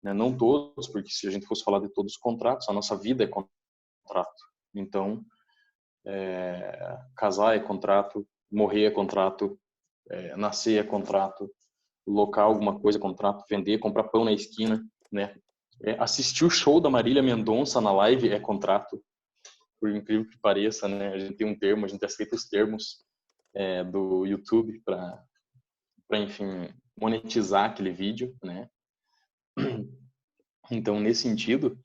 né? Não todos, porque se a gente fosse falar de todos os contratos, a nossa vida é contrato. Então, casar é contrato, morrer é contrato, nascer é contrato, locar alguma coisa é contrato, vender, comprar pão na esquina, né? Assistir o show da Marília Mendonça na live é contrato, por incrível que pareça, né? A gente tem um termo, a gente aceita os termos do YouTube para, enfim, monetizar aquele vídeo, né? Então, nesse sentido,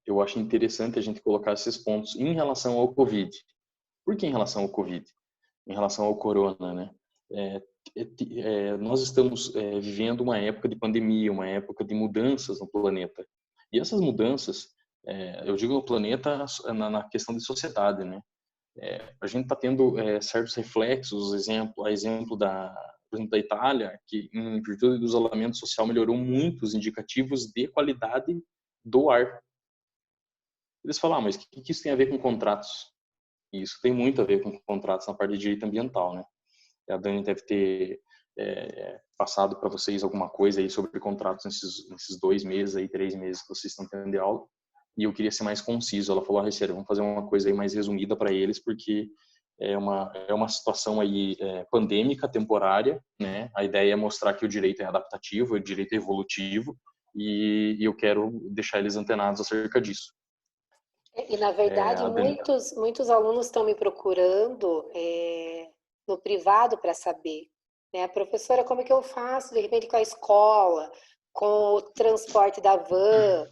eu acho interessante a gente colocar esses pontos em relação ao Covid. Por que em relação ao Covid? Em relação ao corona, né? Nós estamos vivendo uma época de pandemia, uma época de mudanças no planeta. E essas mudanças, eu digo no planeta na questão de sociedade, né? A gente está tendo certos reflexos, a exemplo por exemplo, da Itália, que em virtude do isolamento social melhorou muito os indicativos de qualidade do ar. Eles falam, mas o que isso tem a ver com contratos? E isso tem muito a ver com contratos na parte de direito ambiental, né? A Dani deve ter passado para vocês alguma coisa aí sobre contratos nesses 2 meses aí, 3 meses que vocês estão tendo de aula. E eu queria ser mais conciso. Ela falou, Receira, vamos fazer uma coisa aí mais resumida para eles, porque é uma situação aí pandêmica, temporária, né? A ideia é mostrar que o direito é adaptativo, o direito é evolutivo, e eu quero deixar eles antenados acerca disso. E, na verdade, Dani... muitos alunos estão me procurando no privado para saber, né? Professora, como é que eu faço, de repente, com a escola, com o transporte da van,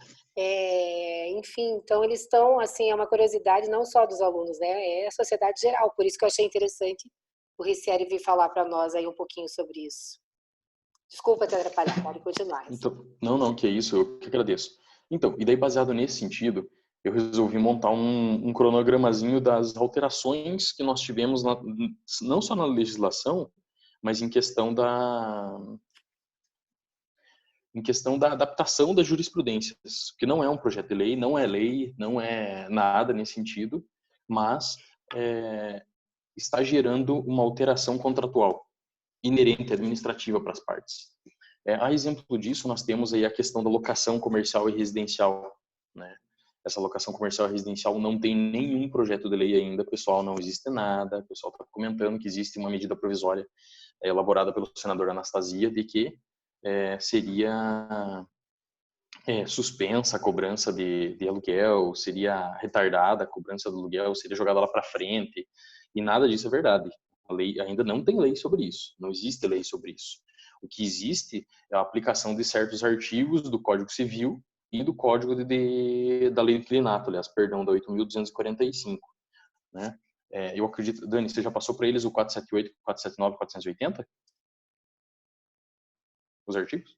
enfim, então eles estão, assim, é uma curiosidade não só dos alunos, né? É a sociedade geral, por isso que eu achei interessante o Ricieri vir falar para nós aí um pouquinho sobre isso. Desculpa te atrapalhar, pode continuar. Então, não, que é isso, eu que agradeço. Então, e daí baseado nesse sentido, eu resolvi montar um cronogramazinho das alterações que nós tivemos, não só na legislação, mas em questão da adaptação das jurisprudências, que não é um projeto de lei, não é nada nesse sentido, mas está gerando uma alteração contratual inerente administrativa para as partes. A exemplo disso, nós temos aí a questão da locação comercial e residencial, né? Essa locação comercial e residencial não tem nenhum projeto de lei ainda, pessoal, não existe nada. O pessoal está comentando que existe uma medida provisória elaborada pelo senador Anastasia de que seria suspensa a cobrança de aluguel, seria retardada a cobrança do aluguel, seria jogada lá para frente, e nada disso é verdade. A lei ainda não tem lei sobre isso, não existe lei sobre isso. O que existe é a aplicação de certos artigos do Código Civil e do Código da Lei do Inquilinato, aliás, perdão, da 8.245, né? Eu acredito, Dani, você já passou para eles o 478, 479, 480? Os artigos?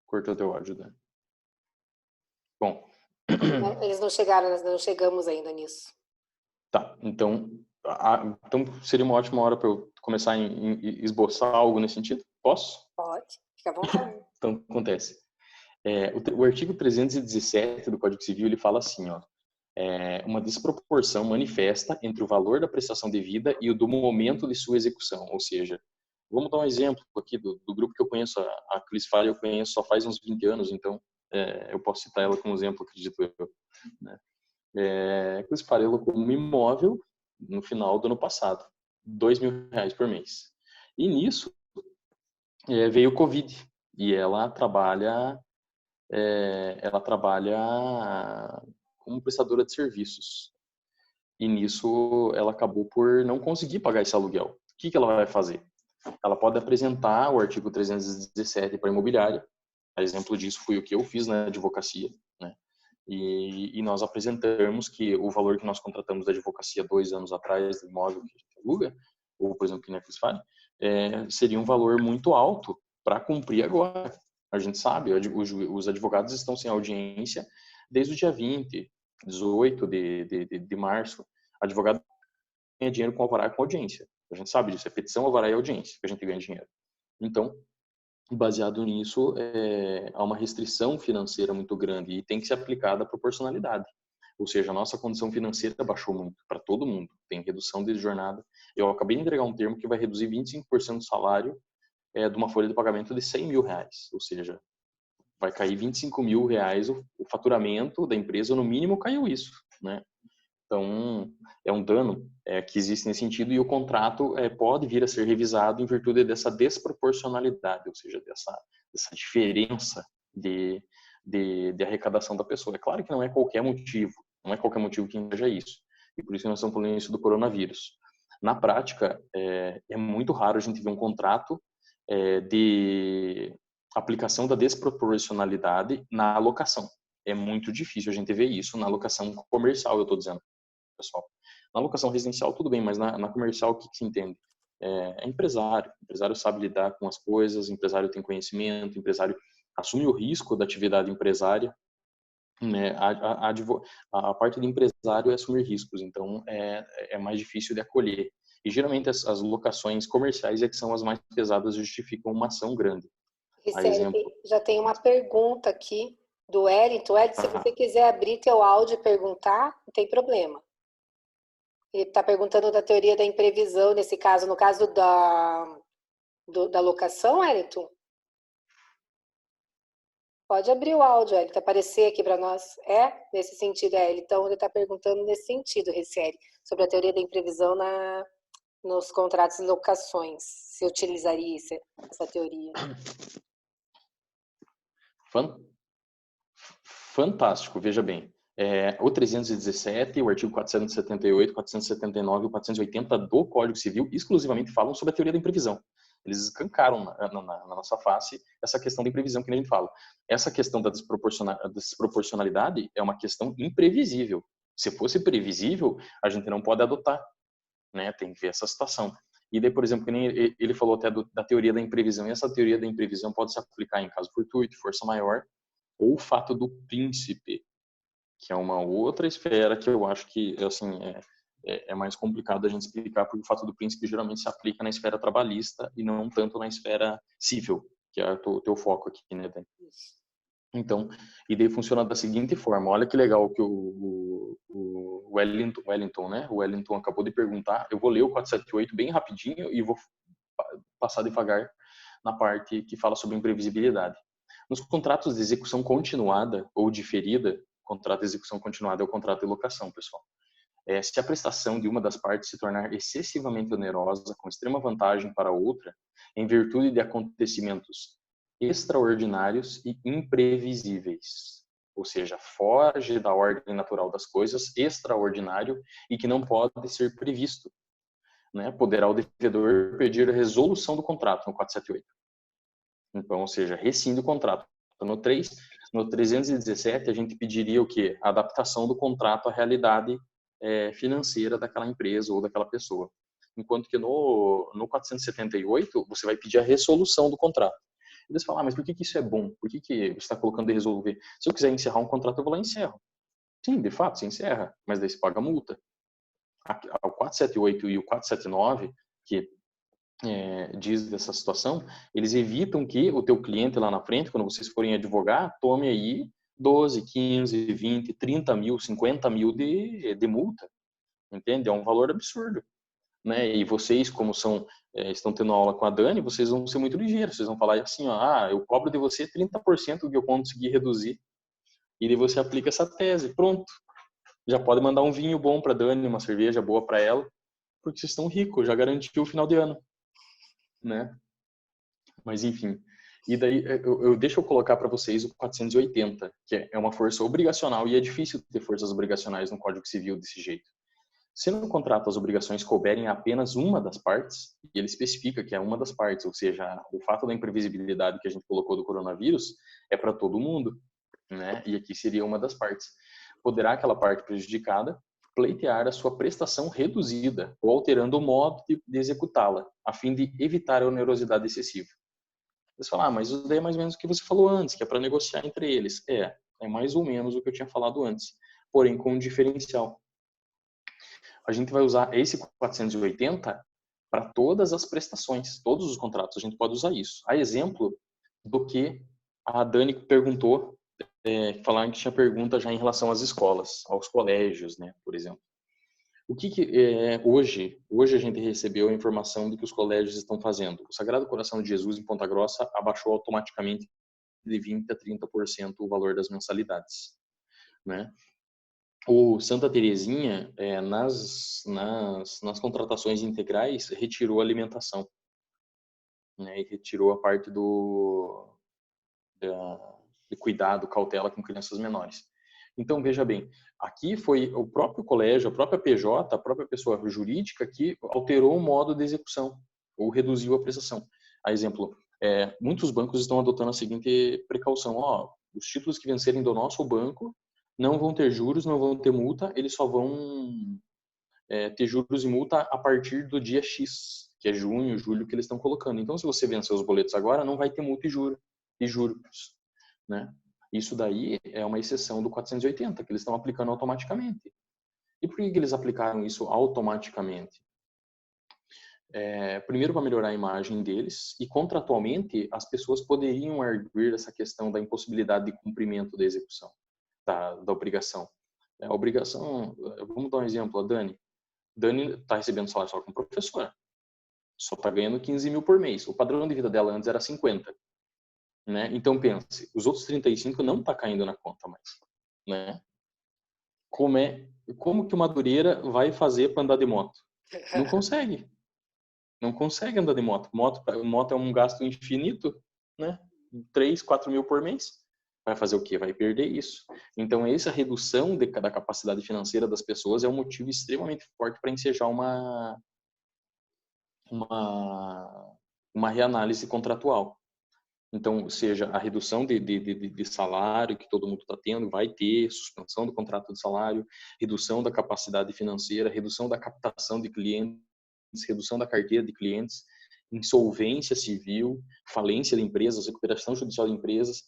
Cortou teu áudio, Dani. Bom. Eles não chegaram, nós não chegamos ainda nisso. Tá, então seria uma ótima hora para eu começar a esboçar algo nesse sentido? Posso? Pode, fica à vontade. Então, acontece. O artigo 317 do Código Civil, ele fala assim, ó, uma desproporção manifesta entre o valor da prestação devida e o do momento de sua execução, ou seja, vamos dar um exemplo aqui do grupo que eu conheço, a Cris Falha eu conheço só faz uns 20 anos, então eu posso citar ela como exemplo, acredito eu, né? Cris Falha alocou um imóvel no final do ano passado, R$ 2.000 por mês. E nisso veio o Covid e ela trabalha como prestadora de serviços. E nisso ela acabou por não conseguir pagar esse aluguel. O que ela vai fazer? Ela pode apresentar o artigo 317 para a imobiliária. A exemplo disso foi o que eu fiz na advocacia, né? E nós apresentamos que o valor que nós contratamos da advocacia 2 anos atrás do imóvel que a gente aluga, ou por exemplo que a Netflix faz, seria um valor muito alto para cumprir agora. A gente sabe, os advogados estão sem audiência desde o dia 20, 18 de março. Advogado ganha dinheiro com alvará e com audiência. A gente sabe disso, é petição, alvará e audiência que a gente ganha dinheiro. Então, baseado nisso, há uma restrição financeira muito grande e tem que ser aplicada a proporcionalidade. Ou seja, a nossa condição financeira baixou muito para todo mundo. Tem redução de jornada. Eu acabei de entregar um termo que vai reduzir 25% do salário de uma folha de pagamento de R$100.000, ou seja, vai cair R$25.000 o faturamento da empresa, no mínimo caiu isso, né? Então, é um dano que existe nesse sentido e o contrato pode vir a ser revisado em virtude dessa desproporcionalidade, ou seja, dessa diferença de arrecadação da pessoa. É claro que não é qualquer motivo, não é qualquer motivo que seja isso. E por isso que nós estamos falando isso do coronavírus. Na prática, é muito raro a gente ver um contrato de aplicação da desproporcionalidade na alocação. É muito difícil a gente ver isso na alocação comercial, eu estou dizendo, pessoal. Na alocação residencial, tudo bem, mas na comercial, o que se entende? É empresário. O empresário sabe lidar com as coisas, o empresário tem conhecimento, o empresário assume o risco da atividade empresária, né? A parte do empresário é assumir riscos, então é mais difícil de acolher. E geralmente as locações comerciais é que são as mais pesadas, justificam uma ação grande. A Ricieli, exemplo. já tem uma pergunta aqui do Wellington. Wellington, se você quiser abrir teu áudio e perguntar, não tem problema. Ele está perguntando da teoria da imprevisão, nesse caso, no caso da locação, Wellington? Pode abrir o áudio, Wellington, aparecer aqui para nós. Nesse sentido, então ele está perguntando nesse sentido, Ricieli, sobre a teoria da imprevisão nos contratos de locações. Se utilizaria essa teoria. Fantástico, veja bem. O 317, o artigo 478, 479 e o 480 do Código Civil exclusivamente falam sobre a teoria da imprevisão. Eles escancaram na nossa face essa questão da imprevisão que nem a gente fala. Essa questão da desproporcionalidade é uma questão imprevisível. Se fosse previsível, a gente não pode adotar, né? Tem que ver essa situação. E daí, por exemplo, que nem ele falou até da teoria da imprevisão, e essa teoria da imprevisão pode se aplicar em caso fortuito, força maior, ou o fato do príncipe, que é uma outra esfera que eu acho que assim é mais complicado a gente explicar, porque o fato do príncipe geralmente se aplica na esfera trabalhista e não tanto na esfera civil, que é o teu foco aqui, né, Dani? Então, e daí funciona da seguinte forma. Olha que legal que o Wellington, né? O Wellington acabou de perguntar. Eu vou ler o 478 bem rapidinho e vou passar devagar na parte que fala sobre imprevisibilidade. Nos contratos de execução continuada ou diferida, contrato de execução continuada é o contrato de locação, pessoal. Se a prestação de uma das partes se tornar excessivamente onerosa, com extrema vantagem para a outra, em virtude de acontecimentos extraordinários e imprevisíveis, ou seja, foge da ordem natural das coisas, extraordinário e que não pode ser previsto, né? Poderá o devedor pedir a resolução do contrato no 478. Então, ou seja, rescinde o contrato. Então, no 317, a gente pediria o quê? A adaptação do contrato à realidade financeira daquela empresa ou daquela pessoa. Enquanto que no 478, você vai pedir a resolução do contrato. E você fala, mas por que isso é bom? Por que você está colocando de resolver? Se eu quiser encerrar um contrato, eu vou lá e encerro. Sim, de fato, você encerra, mas daí você paga a multa. O 478 e o 479, que diz dessa situação, eles evitam que o teu cliente lá na frente, quando vocês forem advogar, tome aí 12, 15, 20, 30 mil, 50 mil de multa. Entende? É um valor absurdo. Né? E vocês, como estão tendo aula com a Dani, vocês vão ser muito ligeiros. Vocês vão falar assim, ó, eu cobro de você 30% do que eu consegui reduzir. E daí você aplica essa tese. Pronto. Já pode mandar um vinho bom para Dani, uma cerveja boa para ela, porque vocês estão ricos, já garantiu o final de ano. Né? Mas enfim, e daí deixa eu colocar para vocês o 480, que é uma força obrigacional e é difícil ter forças obrigacionais no Código Civil desse jeito. Se no contrato as obrigações couberem a apenas uma das partes, e ele especifica que é uma das partes, ou seja, o fato da imprevisibilidade que a gente colocou do coronavírus é para todo mundo, né? E aqui seria uma das partes. Poderá aquela parte prejudicada pleitear a sua prestação reduzida ou alterando o modo de executá-la, a fim de evitar a onerosidade excessiva. Você fala, mas isso daí é mais ou menos o que você falou antes, que é para negociar entre eles. É mais ou menos o que eu tinha falado antes, porém com um diferencial. A gente vai usar esse 480 para todas as prestações, todos os contratos, a gente pode usar isso. A exemplo do que a Dani perguntou, falaram que tinha pergunta já em relação às escolas, aos colégios, né, por exemplo. O hoje a gente recebeu a informação de que os colégios estão fazendo. O Sagrado Coração de Jesus, em Ponta Grossa, abaixou automaticamente de 20% a 30% o valor das mensalidades, né? O Santa Terezinha, nas contratações integrais, retirou a alimentação, né? E retirou a parte de cuidado, cautela com crianças menores. Então, veja bem, aqui foi o próprio colégio, a própria PJ, a própria pessoa jurídica que alterou o modo de execução ou reduziu a prestação. A exemplo, muitos bancos estão adotando a seguinte precaução: os títulos que vencerem do nosso banco não vão ter juros, não vão ter multa, eles só vão ter juros e multa a partir do dia X, que é junho, julho, que eles estão colocando. Então, se você vencer os boletos agora, não vai ter multa e juros, né? Isso daí é uma exceção do 480, que eles estão aplicando automaticamente. E por que eles aplicaram isso automaticamente? Primeiro, para melhorar a imagem deles, e contratualmente as pessoas poderiam arguir essa questão da impossibilidade de cumprimento da execução, da obrigação. A obrigação, vamos dar um exemplo, a Dani. Dani está recebendo salário só como professora, só está ganhando 15 mil por mês. O padrão de vida dela antes era 50. Né? Então pense, os outros 35 não está caindo na conta mais. Né? Como que o Madureira vai fazer para andar de moto? Não consegue. Não consegue andar de moto. Moto é um gasto infinito, né? 3, 4 mil por mês. Vai fazer o quê? Vai perder isso. Então, essa redução da capacidade financeira das pessoas é um motivo extremamente forte para ensejar uma reanálise contratual. Então, seja a redução de salário que todo mundo está tendo, vai ter suspensão do contrato de salário, redução da capacidade financeira, redução da captação de clientes, redução da carteira de clientes, insolvência civil, falência de empresas, recuperação judicial de empresas.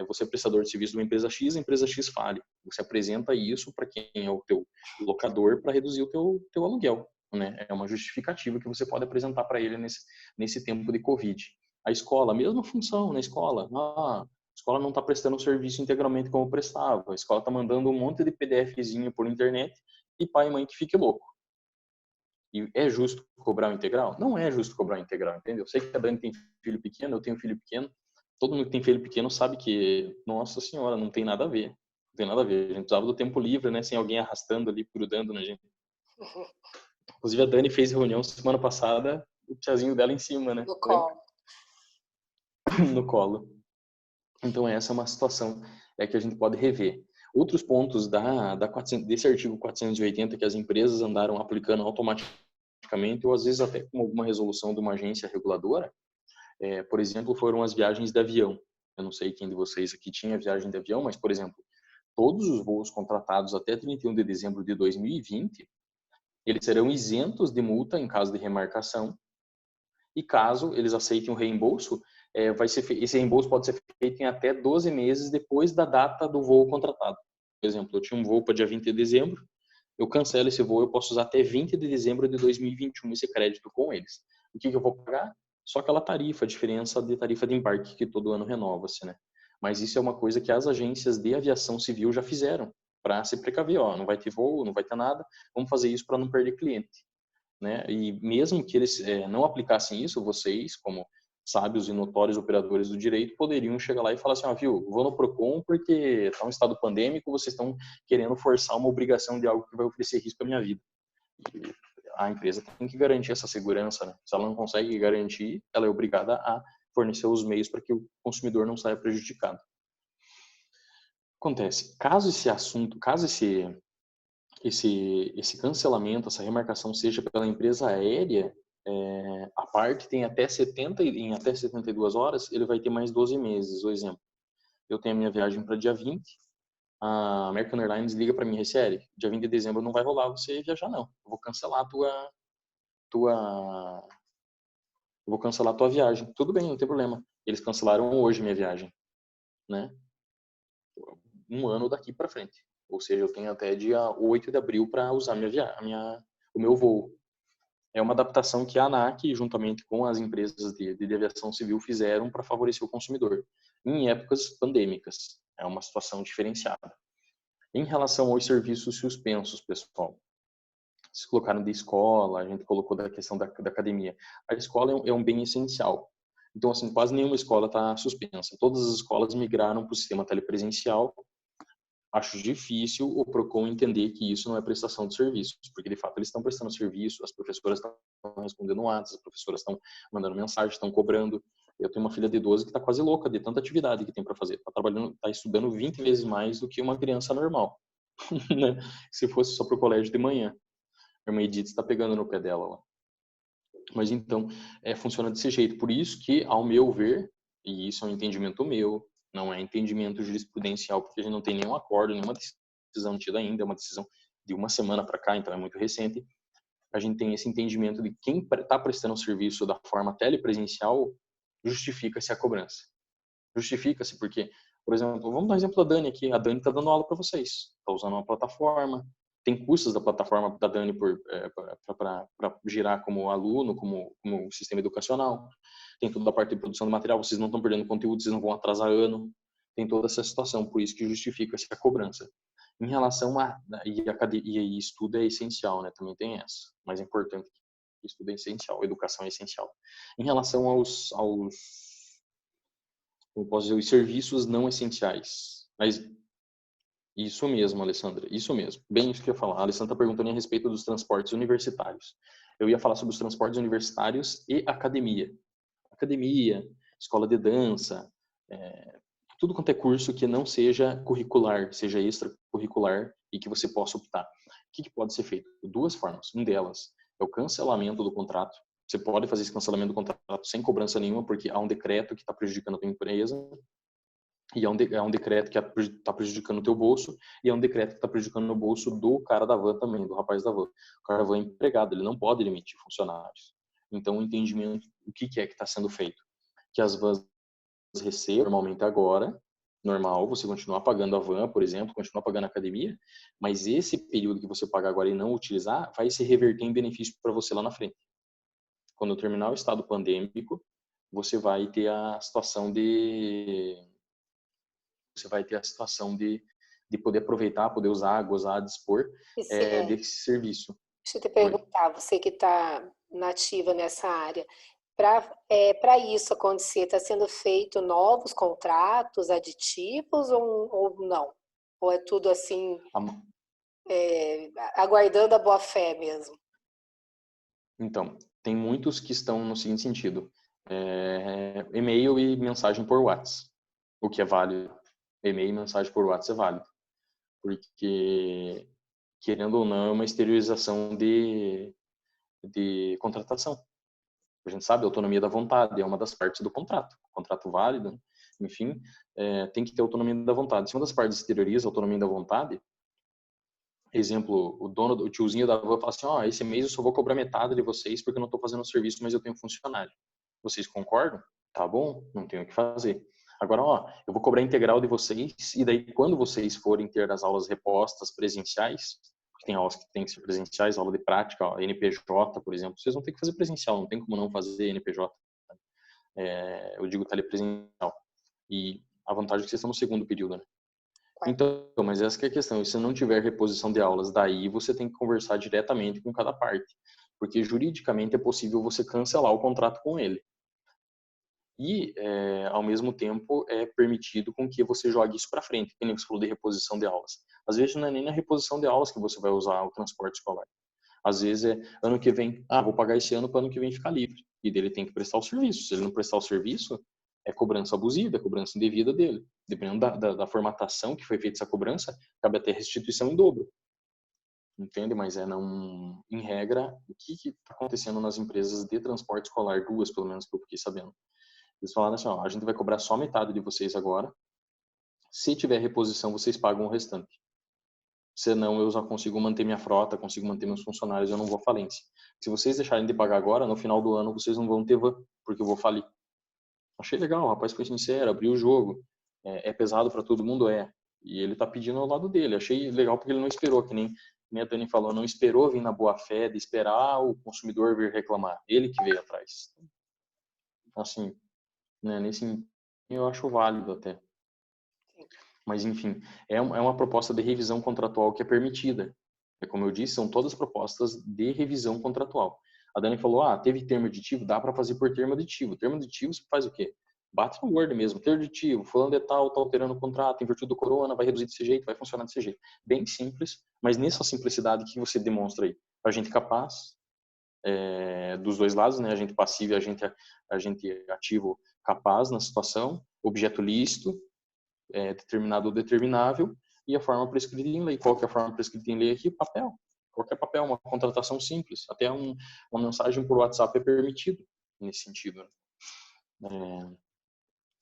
Você é prestador de serviço de uma empresa X, a empresa X fale. Você apresenta isso para quem é o teu locador para reduzir o teu aluguel. Né? É uma justificativa que você pode apresentar para ele nesse tempo de Covid. A escola, a mesma função na escola. A escola não está prestando o serviço integralmente como prestava. A escola está mandando um monte de PDFzinho por internet e pai e mãe que fique louco. E é justo cobrar o integral? Não é justo cobrar o integral, entendeu? Eu sei que a Dani tem filho pequeno, eu tenho filho pequeno. Todo mundo que tem filho pequeno sabe que, nossa senhora, não tem nada a ver. Não tem nada a ver. A gente precisava do tempo livre, né? Sem alguém arrastando ali, grudando na gente. Inclusive a Dani fez reunião semana passada, o tiazinho dela em cima, né? No colo. No colo. Então essa é uma situação que a gente pode rever. Outros pontos desse artigo 480 que as empresas andaram aplicando automaticamente ou às vezes até com alguma resolução de uma agência reguladora, por exemplo, foram as viagens de avião. Eu não sei quem de vocês aqui tinha viagem de avião, mas, por exemplo, todos os voos contratados até 31 de dezembro de 2020, eles serão isentos de multa em caso de remarcação e caso eles aceitem o reembolso, esse reembolso pode ser feito em até 12 meses depois da data do voo contratado. Por exemplo, eu tinha um voo para dia 20 de dezembro, eu cancelo esse voo, eu posso usar até 20 de dezembro de 2021 esse crédito com eles. O que eu vou pagar? Só aquela tarifa, a diferença de tarifa de embarque que todo ano renova-se, né? Mas isso é uma coisa que as agências de aviação civil já fizeram para se precaver, não vai ter voo, não vai ter nada, vamos fazer isso para não perder cliente. Né? E mesmo que eles não aplicassem isso, vocês, como sábios e notórios operadores do direito, poderiam chegar lá e falar assim, viu, vou no Procon porque está um estado pandêmico, vocês estão querendo forçar uma obrigação de algo que vai oferecer risco à minha vida. E a empresa tem que garantir essa segurança, né? Se ela não consegue garantir, ela é obrigada a fornecer os meios para que o consumidor não saia prejudicado. Acontece, caso esse cancelamento, essa remarcação seja pela empresa aérea, a parte tem em até 72 horas, ele vai ter mais 12 meses. Por exemplo, eu tenho a minha viagem para dia 20, a American Airlines liga para mim, sério, dia 20 de dezembro não vai rolar você viajar não, eu vou cancelar a tua viagem. Tudo bem, não tem problema. Eles cancelaram hoje minha viagem, né? Um ano daqui para frente. Ou seja, eu tenho até dia 8 de abril para usar o meu voo. É uma adaptação que a ANAC, juntamente com as empresas de aviação civil, fizeram para favorecer o consumidor em épocas pandêmicas. É uma situação diferenciada. Em relação aos serviços suspensos, pessoal, Vocês colocaram da escola, a gente colocou da questão da academia. A escola é um bem essencial. Então, assim, quase nenhuma escola está suspensa. Todas as escolas migraram para o sistema telepresencial. Acho difícil o PROCON entender que isso não é prestação de serviços, porque de fato eles estão prestando serviço, as professoras estão respondendo WhatsApp, as professoras estão mandando mensagem, estão cobrando. Eu tenho uma filha de 12 que está quase louca de tanta atividade que tem para fazer. Está trabalhando, está estudando 20 vezes mais do que uma criança normal, né? Se fosse só para o colégio de manhã. A irmã Edith está pegando no pé dela lá. Mas então, funciona desse jeito. Por isso que, ao meu ver, e isso é um entendimento meu, não é entendimento jurisprudencial, porque a gente não tem nenhum acordo, nenhuma decisão tida ainda, é uma decisão de uma semana para cá, então é muito recente. A gente tem esse entendimento de quem está prestando o serviço da forma telepresencial, justifica-se a cobrança. Justifica-se porque, por exemplo, vamos dar um exemplo da Dani aqui. A Dani está dando aula para vocês, está usando uma plataforma, tem custos da plataforma da Dani para girar como aluno, como sistema educacional. Tem toda a parte de produção de material, vocês não estão perdendo conteúdo, vocês não vão atrasar ano. Tem toda essa situação, por isso que justifica-se a cobrança. Em relação e estudo é essencial, né? Também tem essa, mas é importante que estudo é essencial, educação é essencial. Em relação como posso dizer, os serviços não essenciais. Mas isso mesmo, Alessandra, isso mesmo. Bem isso que eu ia falar. A Alessandra está perguntando a respeito dos transportes universitários. Eu ia falar sobre os transportes universitários e academia. Academia, escola de dança, tudo quanto é curso que não seja curricular, seja extracurricular e que você possa optar. O que pode ser feito? De duas formas. Uma delas é o cancelamento do contrato. Você pode fazer esse cancelamento do contrato sem cobrança nenhuma, porque há um decreto que está prejudicando a tua empresa, e é um decreto que está prejudicando o teu bolso, e é um decreto que está prejudicando o bolso do cara da van também, do rapaz da van. O cara da van é empregado, ele não pode demitir funcionários. Então, o entendimento, o que é que está sendo feito? Que as vans recebam normalmente agora, normal, você continuar pagando a van, por exemplo, continuar pagando a academia, mas esse período que você paga agora e não utilizar, vai se reverter em benefício para você lá na frente. Quando terminar o estado pandêmico, você vai ter a situação de poder aproveitar, poder usar, gozar, dispor desse serviço. Deixa eu te Oi. perguntar, você que está nativa nessa área, para isso acontecer, está sendo feito novos contratos aditivos ou não? Ou é tudo assim, aguardando a boa-fé mesmo? Então, tem muitos que estão no seguinte sentido: e-mail e mensagem por WhatsApp, o que é válido. E-mail e mensagem por WhatsApp é válido, porque, querendo ou não, é uma exteriorização de contratação. A gente sabe, a autonomia da vontade é uma das partes do contrato. Contrato válido, enfim, tem que ter autonomia da vontade. Se uma das partes exterioriza a autonomia da vontade, exemplo, o tiozinho da van fala assim, esse mês eu só vou cobrar metade de vocês porque eu não estou fazendo o serviço, mas eu tenho funcionário. Vocês concordam? Tá bom, não tenho o que fazer. Agora, eu vou cobrar integral de vocês e daí quando vocês forem ter as aulas repostas presenciais, porque tem aulas que tem que ser presenciais, aula de prática, NPJ, por exemplo, vocês vão ter que fazer presencial, não tem como não fazer NPJ. Eu digo telepresencial. E a vantagem é que vocês estão no segundo período, né? Então, mas essa que é a questão. Se não tiver reposição de aulas, daí você tem que conversar diretamente com cada parte. Porque juridicamente é possível você cancelar o contrato com ele. E, ao mesmo tempo, é permitido com que você jogue isso para frente. Que nem você falou de reposição de aulas. Às vezes não é nem na reposição de aulas que você vai usar o transporte escolar. Às vezes é ano que vem, vou pagar esse ano para ano que vem ficar livre. E dele tem que prestar o serviço. Se ele não prestar o serviço, é cobrança abusiva, é cobrança indevida dele. Dependendo da formatação que foi feita essa cobrança, cabe até restituição em dobro. Entende? Mas não, em regra, o que está acontecendo nas empresas de transporte escolar, duas pelo menos que eu fiquei sabendo. Eles falaram assim, a gente vai cobrar só metade de vocês agora. Se tiver reposição, vocês pagam o restante. Senão eu já consigo manter minha frota, consigo manter meus funcionários, eu não vou à falência. Se vocês deixarem de pagar agora, no final do ano vocês não vão ter van, porque eu vou falir. Achei legal, o rapaz foi sincero, abriu o jogo. É pesado para todo mundo, é. E ele tá pedindo ao lado dele. Achei legal porque ele não esperou, que nem a Dani falou, não esperou vir na boa fé de esperar o consumidor vir reclamar. Ele que veio atrás. Assim, né, nesse eu acho válido até. Mas, enfim, é uma proposta de revisão contratual que é permitida. Como eu disse, são todas propostas de revisão contratual. A Dani falou, teve termo aditivo, dá para fazer por termo aditivo. Termo aditivo você faz o quê? Bate no Word mesmo, termo aditivo, fulano de tal, tá alterando o contrato, em virtude do corona, vai reduzir desse jeito, vai funcionar desse jeito. Bem simples, mas nessa simplicidade que você demonstra aí, a gente capaz, dos dois lados, né? Agente passivo e agente ativo capaz na situação, objeto lícito, determinado ou determinável, e a forma prescrita em lei. Qual que é a forma prescrita em lei aqui? Papel. Qualquer papel, uma contratação simples. Até uma mensagem por WhatsApp é permitido nesse sentido.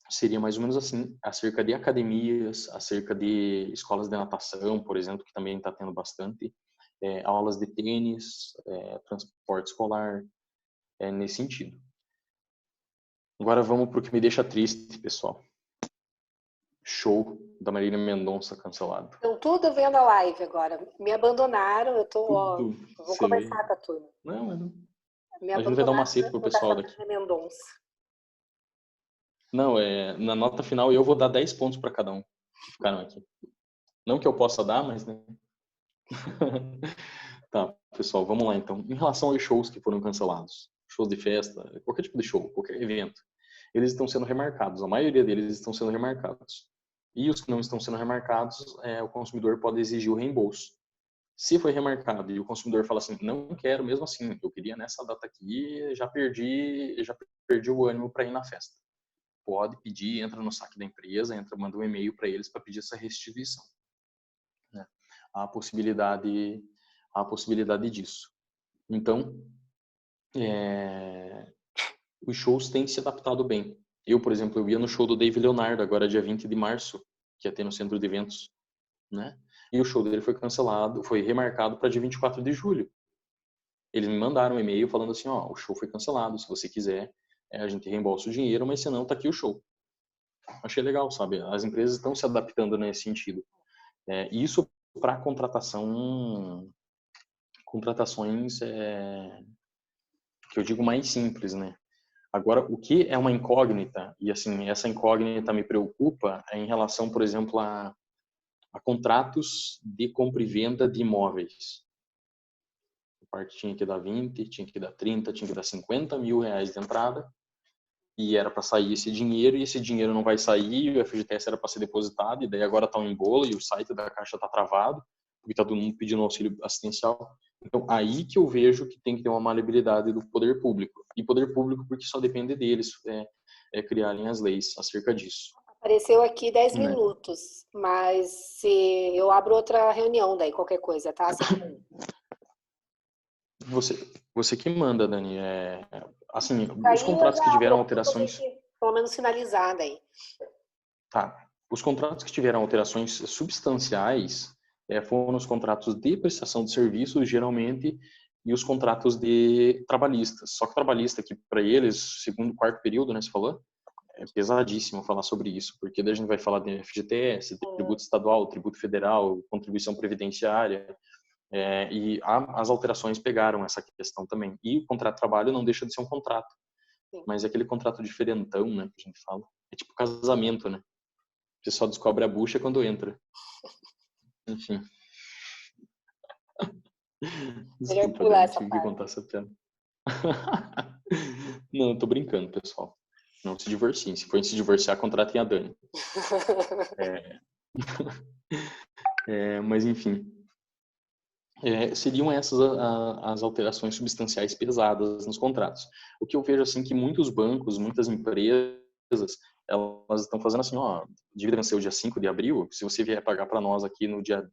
Seria mais ou menos assim, acerca de academias, acerca de escolas de natação, por exemplo, que também está tendo bastante, aulas de tênis, transporte escolar, nesse sentido. Agora vamos para o que me deixa triste, pessoal. Show da Marília Mendonça cancelado. Estão tudo vendo a live agora. Me abandonaram, eu vou Você vê. conversar com a turma. Não, Me a gente vai dar um abandonaram macete pro pessoal daqui. Mendonça. Não, na nota final eu vou dar 10 pontos para cada um que ficaram aqui. Não que eu possa dar, mas, né? Tá, pessoal, vamos lá então. Em relação aos shows que foram cancelados, shows de festa, qualquer tipo de show, qualquer evento, eles estão sendo remarcados. A maioria deles estão sendo remarcados. E os que não estão sendo remarcados, o consumidor pode exigir o reembolso. Se foi remarcado e o consumidor fala assim, não quero mesmo assim, eu queria nessa data aqui, já perdi o ânimo para ir na festa. Pode pedir, entra no saque da empresa, manda um e-mail para eles para pedir essa restituição. Né? Há a possibilidade disso. Então, os shows têm se adaptado bem. Eu, por exemplo, eu ia no show do Dave Leonardo, agora dia 20 de março, que ia ter no centro de eventos, né? E o show dele foi cancelado, foi remarcado para dia 24 de julho. Eles me mandaram um e-mail falando assim, o show foi cancelado, se você quiser, a gente reembolsa o dinheiro, mas se não, tá aqui o show. Achei legal, sabe? As empresas estão se adaptando nesse sentido. Isso para contratações que eu digo mais simples, né? Agora, o que é uma incógnita, e assim, essa incógnita me preocupa, é em relação, por exemplo, a contratos de compra e venda de imóveis. A parte tinha que dar 20, tinha que dar 30, tinha que dar 50 mil reais de entrada, e era para sair esse dinheiro, e esse dinheiro não vai sair, o FGTS era para ser depositado, e daí agora está um embolo, e o site da Caixa está travado, porque está todo mundo pedindo auxílio assistencial. Então, aí que eu vejo que tem que ter uma maleabilidade do poder público. E poder público porque só depende deles criarem as leis acerca disso. Apareceu aqui 10 minutos, mas se eu abro outra reunião daí, qualquer coisa, tá? Você que manda, Dani. Assim, os contratos que tiveram alterações... Pelo menos finalizar daí. Tá. Os contratos que tiveram alterações substanciais foram os contratos de prestação de serviços, geralmente, e os contratos de trabalhistas. Só que trabalhista, que para eles, segundo o quarto período, né, você falou, é pesadíssimo falar sobre isso, porque daí a gente vai falar de FGTS, tributo estadual, tributo federal, contribuição previdenciária, e as alterações pegaram essa questão também. E o contrato de trabalho não deixa de ser um contrato, mas é aquele contrato diferentão, né, que a gente fala. É tipo casamento, né? Você só descobre a bucha quando entra. Enfim. Desculpa, Dani, tive que contar essa piada. Não, eu tô brincando, pessoal. Não se divorciem. Se for se divorciar, contratem a Dani. Mas, enfim. Seriam essas as alterações substanciais pesadas nos contratos. O que eu vejo, assim, que muitos bancos, muitas empresas, elas estão fazendo assim, dívida venceu dia 5 de abril, se você vier pagar para nós aqui no dia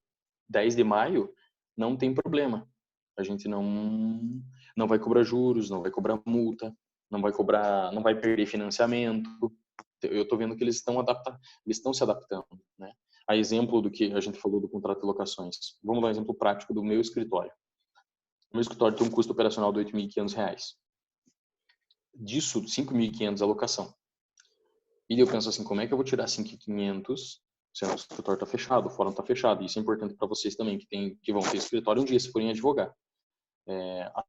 10 de maio, não tem problema. A gente não vai cobrar juros, não vai cobrar multa, não vai perder financiamento. Eu estou vendo que eles estão se adaptando, né? A exemplo do que a gente falou do contrato de locações. Vamos dar um exemplo prático do meu escritório. O meu escritório tem um custo operacional de R$ 8.500. Disso, R$ 5.500 a locação. E eu penso assim, como é que eu vou tirar 5.500 se o escritório está fechado, o fórum está fechado? Isso é importante para vocês também, que vão ter escritório um dia se forem advogar.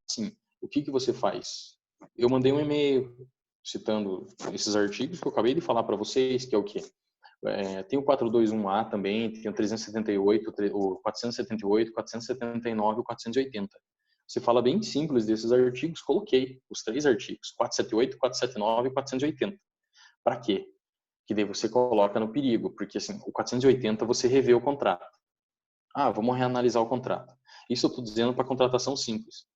Assim, o que você faz? Eu mandei um e-mail citando esses artigos que eu acabei de falar para vocês, que é o quê? Tem o 421A também, tem o 378, o 478, 479 e o 480. Você fala bem simples desses artigos, coloquei os 3 artigos, 478, 479 e 480. Para quê? Que daí você coloca no perigo, porque assim, o 480 você revê o contrato. Vamos reanalisar o contrato. Isso eu estou dizendo para contratação simples.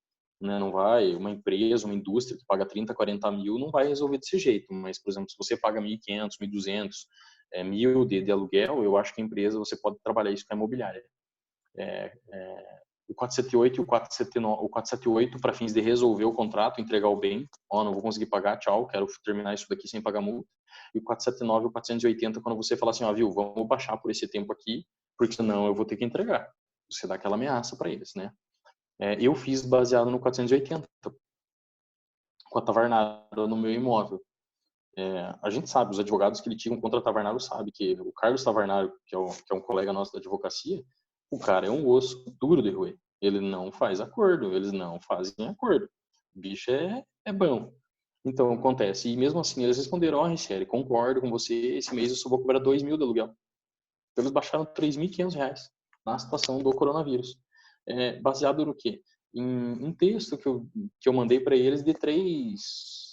Né? Não vai, uma empresa, uma indústria que paga 30, 40 mil, não vai resolver desse jeito. Mas, por exemplo, se você paga 1.500, 1.200, 1.000 de aluguel, eu acho que a empresa, você pode trabalhar isso com a imobiliária. O 478 e o 479, o 478 para fins de resolver o contrato, entregar o bem, não vou conseguir pagar, tchau, quero terminar isso daqui sem pagar multa. E o 479 e o 480 quando você fala assim, viu, vamos baixar por esse tempo aqui, porque senão eu vou ter que entregar. Você dá aquela ameaça para eles, né? Eu fiz baseado no 480, com a Tavernaro no meu imóvel. A gente sabe, os advogados que litigam contra a Tavernaro sabem que o Carlos Tavernaro, que é um colega nosso da advocacia, o cara é um osso duro de roer. Ele não faz acordo, eles não fazem acordo. O bicho é bom. Então, acontece. E mesmo assim, eles responderam, Richelle, concordo com você, esse mês eu só vou cobrar 2.000 de aluguel. Eles baixaram R$3.500 na situação do coronavírus. Baseado no quê? Em um texto que eu mandei para eles de 3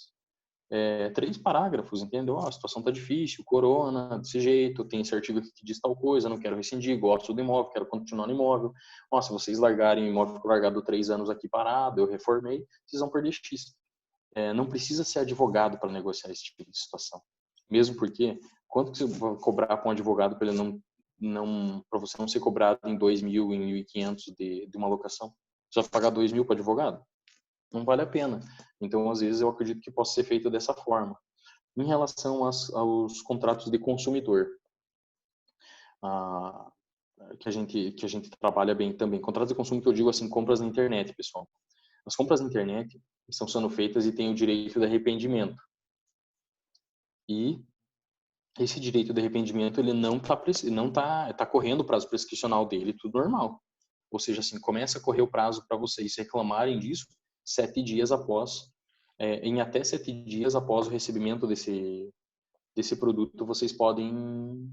parágrafos, entendeu? A situação tá difícil, corona, desse jeito, tem esse artigo aqui que diz tal coisa, não quero rescindir, gosto do imóvel, quero continuar no imóvel. Se vocês largarem o imóvel ficou largado 3 anos aqui parado, eu reformei, vocês vão perder X. Não precisa ser advogado para negociar esse tipo de situação. Mesmo porque, quanto que você vai cobrar para um advogado para ele para você não ser cobrado em 2.000, em 1.500 de uma locação? Você vai pagar 2.000 para advogado? Não vale a pena. Então, às vezes, eu acredito que possa ser feito dessa forma. Em relação aos contratos de consumidor, que a gente trabalha bem também. Contratos de consumo que eu digo assim, compras na internet, pessoal. As compras na internet estão sendo feitas e têm o direito de arrependimento. E esse direito de arrependimento, ele não tá correndo o prazo prescricional dele, tudo normal. Ou seja, assim, começa a correr o prazo para vocês reclamarem disso 7 dias após, em até 7 dias após o recebimento desse produto, vocês podem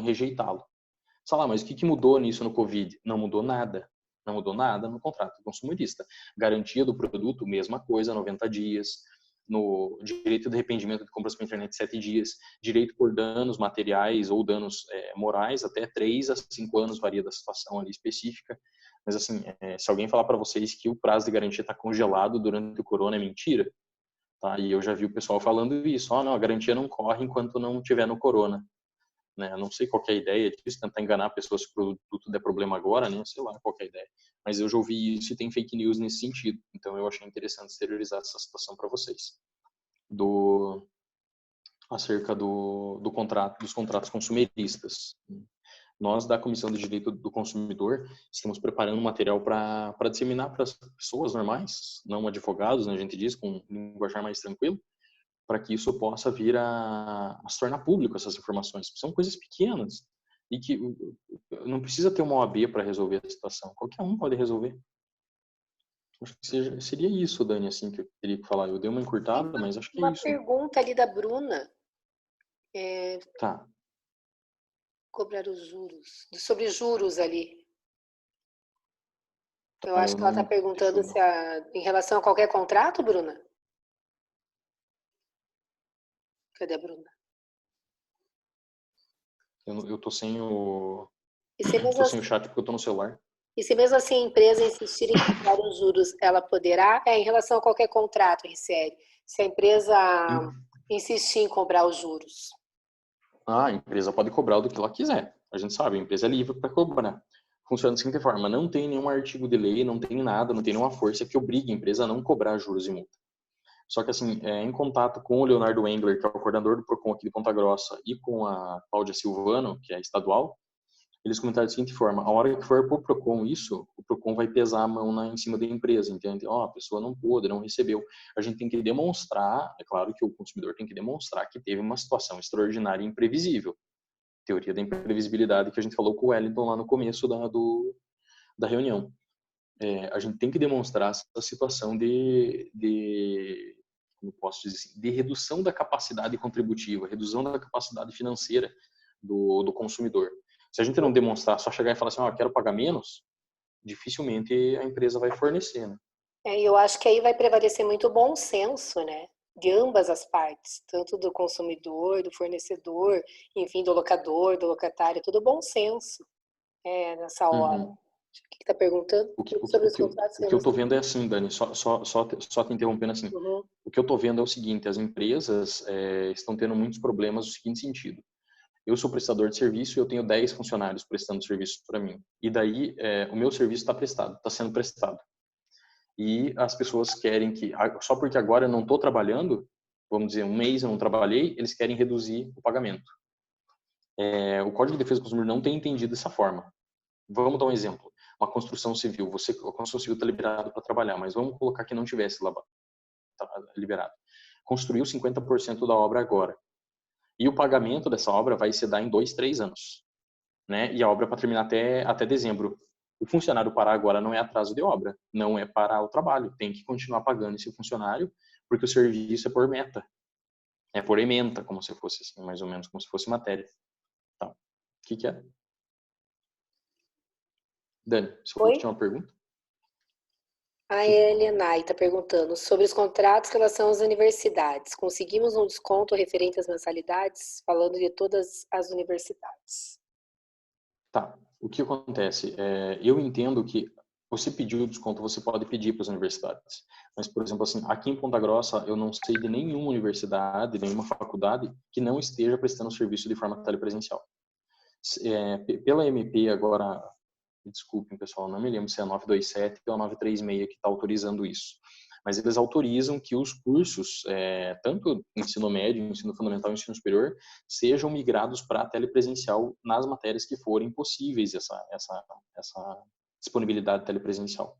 rejeitá-lo. Mas o que mudou nisso no Covid? Não mudou nada. Não mudou nada no contrato do consumidista. Garantia do produto, mesma coisa, 90 dias. No direito de arrependimento de compras pela internet, 7 dias. Direito por danos materiais ou danos morais, até 3 a 5 anos, varia da situação ali específica. Mas, assim, se alguém falar para vocês que o prazo de garantia está congelado durante o corona, é mentira. Tá? E eu já vi o pessoal falando isso. Não, a garantia não corre enquanto não tiver no corona. Né? Não sei qual é a ideia disso, tentar enganar pessoas se o produto der problema agora, né? Sei lá qual é a ideia. Mas eu já ouvi isso e tem fake news nesse sentido. Então eu achei interessante exteriorizar essa situação para vocês. Acerca dos contratos consumeristas. Nós, da Comissão de Direito do Consumidor, estamos preparando um material para disseminar para as pessoas normais, não advogados, né, a gente diz, com um linguajar mais tranquilo, para que isso possa vir a se tornar público, essas informações. São coisas pequenas e que não precisa ter uma OAB para resolver a situação. Qualquer um pode resolver. Acho que seria isso, Dani, assim, que eu teria que falar. Eu dei uma encurtada, mas acho que é isso. Uma pergunta ali da Bruna. Tá. Cobrar os juros. Sobre juros ali. Eu acho que ela está perguntando se em relação a qualquer contrato, Bruna? Cadê a Bruna? Eu tô sem o... Tô sem o chat porque eu tô no celular. E se mesmo assim a empresa insistir em cobrar os juros, ela poderá? Em relação a qualquer contrato, Richelle. Se a empresa insistir em cobrar os juros. A empresa pode cobrar do que ela quiser. A gente sabe, a empresa é livre para cobrar. Funciona da seguinte forma, não tem nenhum artigo de lei, não tem nada, não tem nenhuma força que obrigue a empresa a não cobrar juros e multa. Só que, assim, em contato com o Leonardo Engler, que é o coordenador do PROCON aqui de Ponta Grossa, e com a Cláudia Silvano, que é estadual, eles comentaram da seguinte forma, a hora que for para o PROCON isso, o PROCON vai pesar a mão em cima da empresa, entende? A pessoa não pôde, não recebeu. A gente tem que demonstrar, é claro que o consumidor tem que demonstrar que teve uma situação extraordinária e imprevisível. Teoria da imprevisibilidade que a gente falou com o Wellington lá no começo da reunião. A gente tem que demonstrar essa situação como posso dizer assim, de redução da capacidade contributiva, redução da capacidade financeira do consumidor. Se a gente não demonstrar, só chegar e falar assim, quero pagar menos, dificilmente a empresa vai fornecer, né? Eu acho que aí vai prevalecer muito o bom senso, né? De ambas as partes, tanto do consumidor, do fornecedor, enfim, do locador, do locatário, tudo bom senso nessa hora. Uhum. O que está perguntando? Sobre os contratos O que eu tô vendo é assim, Dani, só te interrompendo assim. Uhum. O que eu tô vendo é o seguinte, as empresas estão tendo muitos problemas no seguinte sentido. Eu sou prestador de serviço e eu tenho 10 funcionários prestando serviço para mim. E daí, o meu serviço está sendo prestado. E as pessoas querem que, só porque agora eu não estou trabalhando, vamos dizer, um mês eu não trabalhei, eles querem reduzir o pagamento. O Código de Defesa do Consumidor não tem entendido dessa forma. Vamos dar um exemplo. Uma construção civil. A construção civil está liberada para trabalhar, mas vamos colocar que não tivesse liberado. Construiu 50% da obra agora. E o pagamento dessa obra vai se dar em 2, 3 anos. Né? E a obra para terminar até dezembro. O funcionário parar agora não é atraso de obra, não é parar o trabalho. Tem que continuar pagando esse funcionário, porque o serviço é por meta. É por ementa, como se fosse assim, mais ou menos, como se fosse matéria. Tá. O que é? Dani, você falou que Oi? tinha uma pergunta? A Elianai está perguntando sobre os contratos em relação às universidades. Conseguimos um desconto referente às mensalidades? Falando de todas as universidades. Tá. O que acontece? Eu entendo que você pediu o desconto, você pode pedir para as universidades. Mas, por exemplo, assim, aqui em Ponta Grossa, eu não sei de nenhuma universidade, nenhuma faculdade que não esteja prestando serviço de forma telepresencial. Pela MP agora, desculpem pessoal, não me lembro se é a 927 ou a 936 que está autorizando isso. Mas eles autorizam que os cursos, tanto ensino médio, ensino fundamental e ensino superior, sejam migrados para a telepresencial nas matérias que forem possíveis essa disponibilidade telepresencial.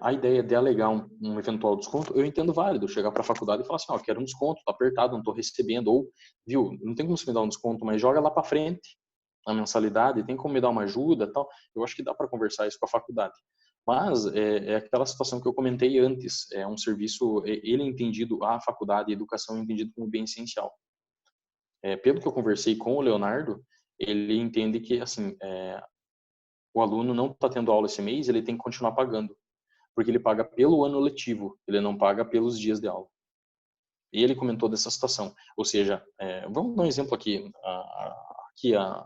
A ideia de alegar um eventual desconto, eu entendo válido, chegar para a faculdade e falar assim, quero um desconto, tá apertado, não estou recebendo, ou, viu, não tem como você me dar um desconto, mas joga lá para frente a mensalidade, tem como me dar uma ajuda, tal. Eu acho que dá para conversar isso com a faculdade. Mas é aquela situação que eu comentei antes, é um serviço, ele é entendido, a faculdade, a educação é entendido como bem essencial. Pelo que eu conversei com o Leonardo, ele entende que, assim, o aluno não está tendo aula esse mês, ele tem que continuar pagando, porque ele paga pelo ano letivo, ele não paga pelos dias de aula. E ele comentou dessa situação, ou seja, vamos dar um exemplo aqui,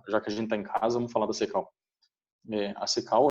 já que a gente está em casa, vamos falar da Secal. A Secal